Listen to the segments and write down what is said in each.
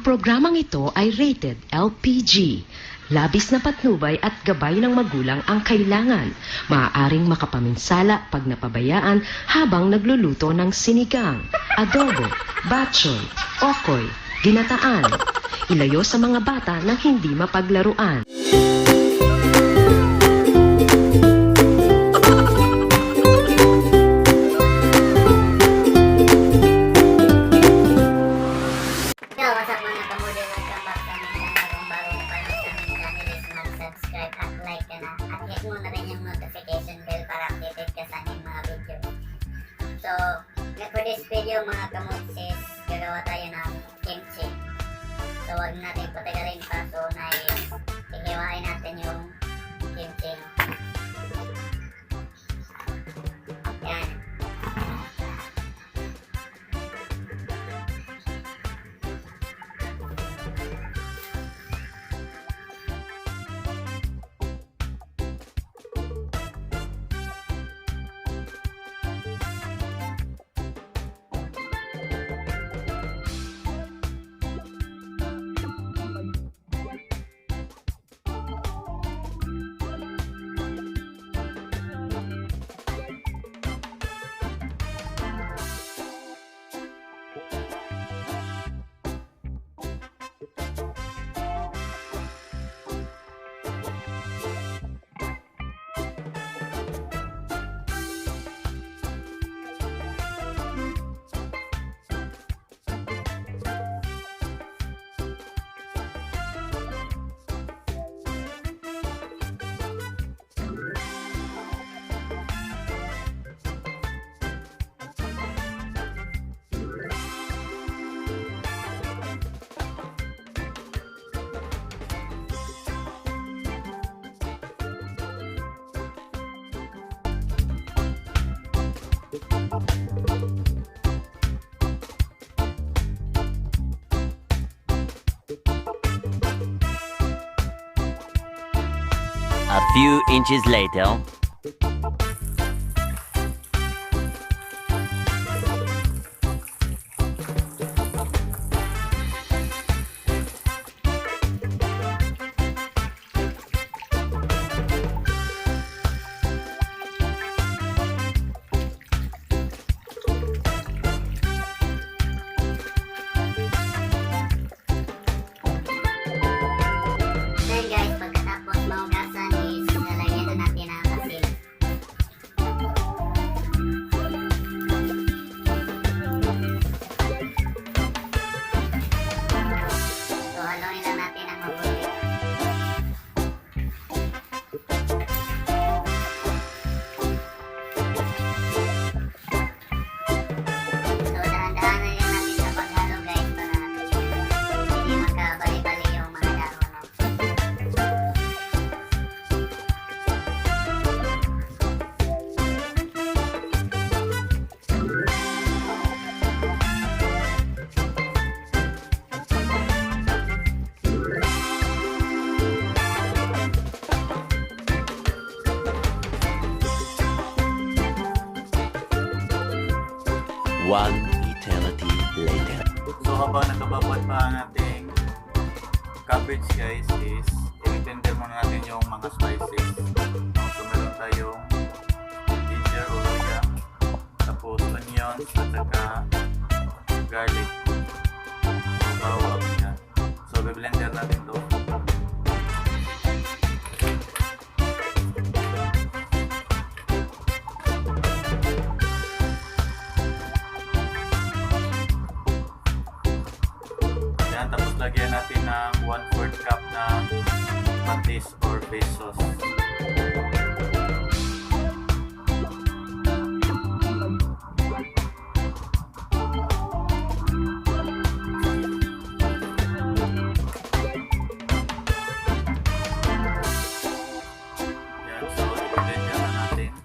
programang ito ay rated LPG. Labis na patnubay at gabay ng magulang ang kailangan. Maaaring makapaminsala pag napabayaan habang nagluluto ng sinigang, adobo, batchoy, okoy, ginataan. Ilayo sa mga bata na hindi mapaglaruan. So, for this video mga kamutsis, gagawa tayo ng kimchi. So, wag natin patagalin pa. So, hihiwain natin yung kimchi. Yan. A few inches later. Then guys, pagkatapos mahugasan is lalagyan na natin ang asin. So haluin lang natin ang mabuti. So dahan-dahanan lang natin sa paghalo guys para hindi magkabali-bali yung mga dahon. One eternity later. So habang nakababad pa ang ating cabbage guys is i-tender muna natin yung mga spices. So meron tayong ginger o luya, tapos onions at saka garlic. So bawang yan. So i-blender natin to. Yan, tapos lagyan natin ng 1/4 cup na patis or fish sauce. Yan, so i-blender na natin.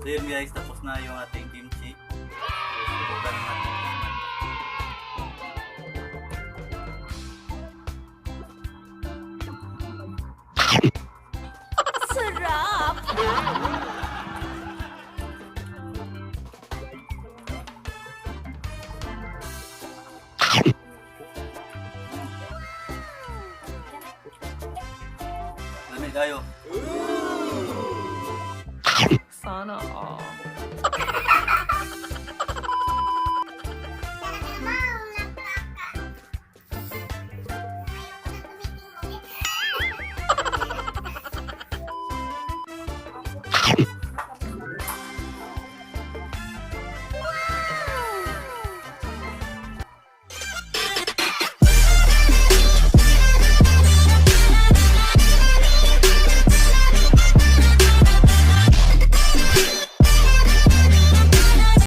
So yun guys, tapos na yung ating kimchi. So, subukan na natin. Sarap! Lamig kayo. Sana all.